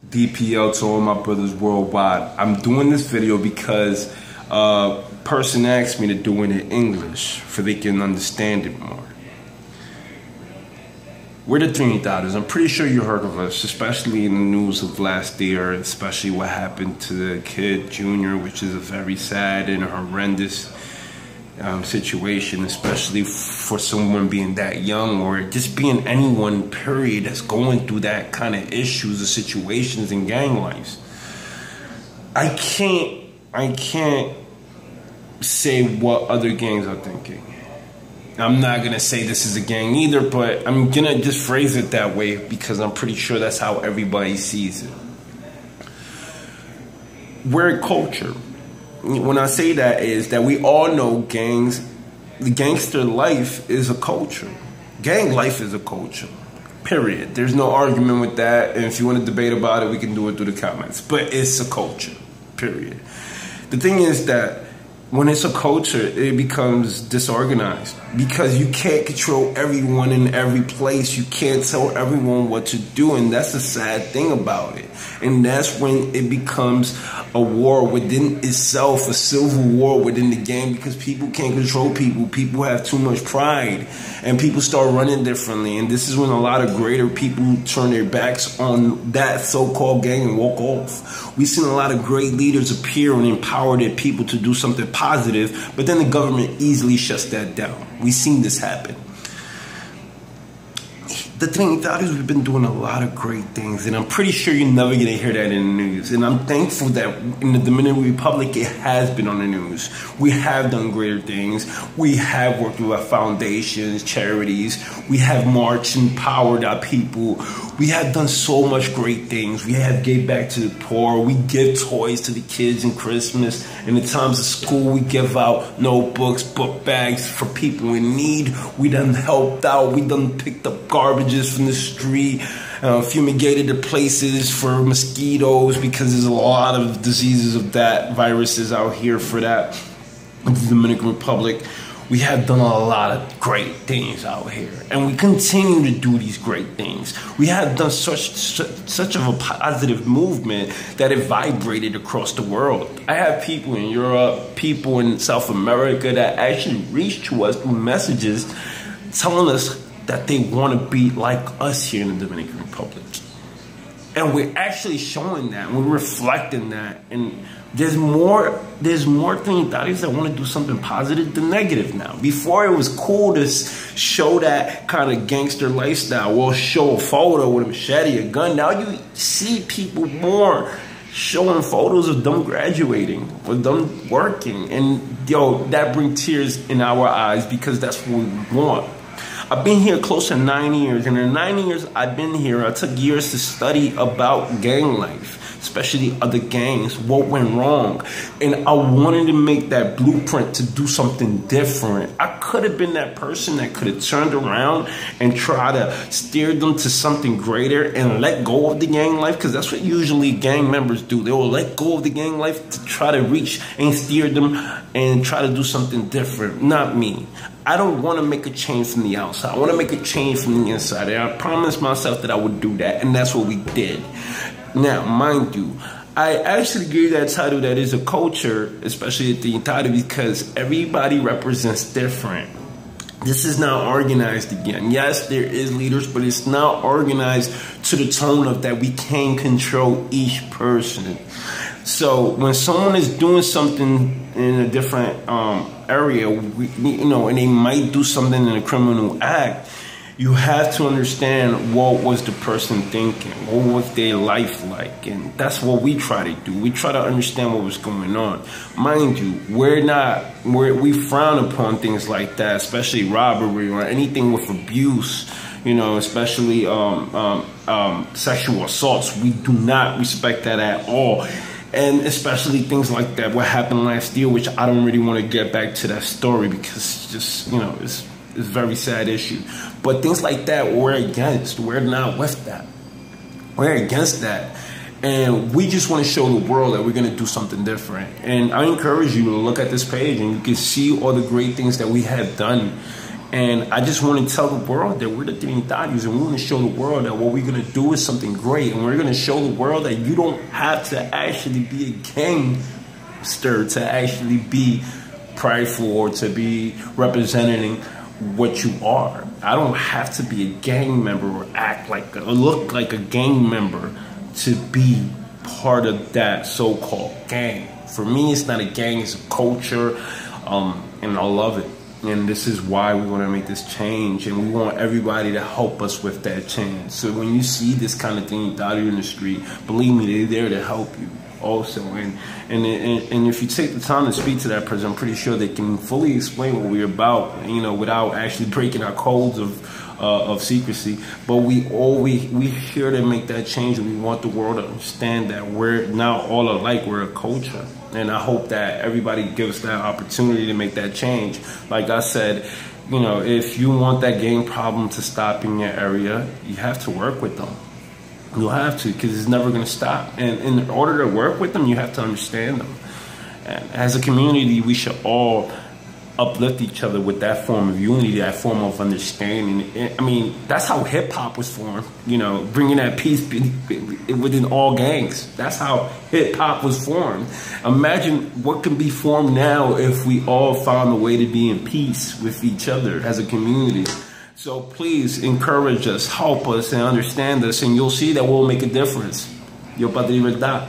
DPL to all my brothers worldwide. I'm doing this video because a person asked me to do it in English so they can understand it more. We're the Trinitarios. I'm pretty sure you heard of us, especially in the news of last year, especially what happened to the kid, Junior, which is a very sad and horrendous situation, especially for someone being that young or just being anyone, period, that's going through that kind of issues or situations in gang lives. I can't say what other gangs are thinking. I'm not going to say this is a gang either, but I'm going to just phrase it that way because I'm pretty sure that's how everybody sees it. We're a culture. When I say that is that we all know gangs, the gangster life is a culture. Gang life is a culture, period. There's no argument with that. And if you want to debate about it, we can do it through the comments. But it's a culture, period. The thing is that when it's a culture, it becomes disorganized because you can't control everyone in every place. You can't tell everyone what to do, and that's the sad thing about it. And that's when it becomes a war within itself, a civil war within the game, because people can't control people. People have too much pride, and people start running differently. And this is when a lot of greater people turn their backs on that so-called gang and walk off. We've seen a lot of great leaders appear and empower their people to do something positive, but then the government easily shuts that down. We've seen this happen. The Trinitarios, we've been doing a lot of great things, and I'm pretty sure you're never going to hear that in the news. And I'm thankful that in the Dominican Republic, it has been on the news. We have done greater things. We have worked with our foundations, charities. We have marched and empowered our people. We have done so much great things. We have gave back to the poor. We give toys to the kids in Christmas. In the times of school, we give out notebooks, book bags for people in need. We done helped out. We done picked up garbage from the street, fumigated the places for mosquitoes because there's a lot of diseases of that, viruses out here for that. In the Dominican Republic, we have done a lot of great things out here, and we continue to do these great things. We have done such of a positive movement that it vibrated across the world. I have people in Europe, people in South America that actually reach to us through messages telling us that they want to be like us here in the Dominican Republic. And we're actually showing that, we're reflecting that, and there's more Trinitarios that want to do something positive than negative now. Before it was cool to show that kind of gangster lifestyle, we'll show a photo with a machete, a gun. Now you see people more showing photos of them graduating, or them working, and yo, that brings tears in our eyes because that's what we want. I've been here close to 9 years, and in 9 years I've been here, I took years to study about gang life, especially other gangs, what went wrong. And I wanted to make that blueprint to do something different. I could have been that person that could have turned around and try to steer them to something greater and let go of the gang life, because that's what usually gang members do. They will let go of the gang life to try to reach and steer them and try to do something different. Not me. I don't want to make a change from the outside. I want to make a change from the inside. And I promised myself that I would do that, and that's what we did. Now, mind you, I actually gave that title that is a culture, especially at the title, because everybody represents different. This is not organized again. Yes, there is leaders, but it's not organized to the tone of that we can control each person. So when someone is doing something in a different area, and they might do something in a criminal act, you have to understand what was the person thinking, what was their life like, and that's what we try to do. We try to understand what was going on. Mind you, we frown upon things like that, especially robbery or anything with abuse. Especially sexual assaults. We do not respect that at all. And especially things like that, what happened last year, which I don't really want to get back to that story because it's just, it's a very sad issue. But things like that, we're against. We're not with that. We're against that. And we just want to show the world that we're going to do something different. And I encourage you to look at this page and you can see all the great things that we have done And I just want to tell the world that we're the Trinitarios, and we want to show the world that what we're going to do is something great. And we're going to show the world that you don't have to actually be a gangster to actually be prideful or to be representing what you are. I don't have to be a gang member or act like or look like a gang member to be part of that so-called gang. For me, it's not a gang, it's a culture, and I love it. And this is why we want to make this change, and we want everybody to help us with that change. So when you see this kind of thing out in the street, believe me, they're there to help you also. And if you take the time to speak to that person, I'm pretty sure they can fully explain what we're about, you know, without actually breaking our codes of secrecy. But we're here to make that change, and we want the world to understand that we're not all alike, we're a culture. And I hope that everybody gives that opportunity to make that change. Like I said, you know, if you want that gang problem to stop in your area, you have to work with them. You'll have to, because it's never going to stop. And in order to work with them, you have to understand them. And as a community, we should all uplift each other with that form of unity, that form of understanding. I mean, that's how hip-hop was formed, you know, bringing that peace within all gangs. That's how hip-hop was formed. Imagine what can be formed now if we all found a way to be in peace with each other as a community. So please encourage us, help us, and understand us, and you'll see that we'll make a difference. Yo, Padre Verdad.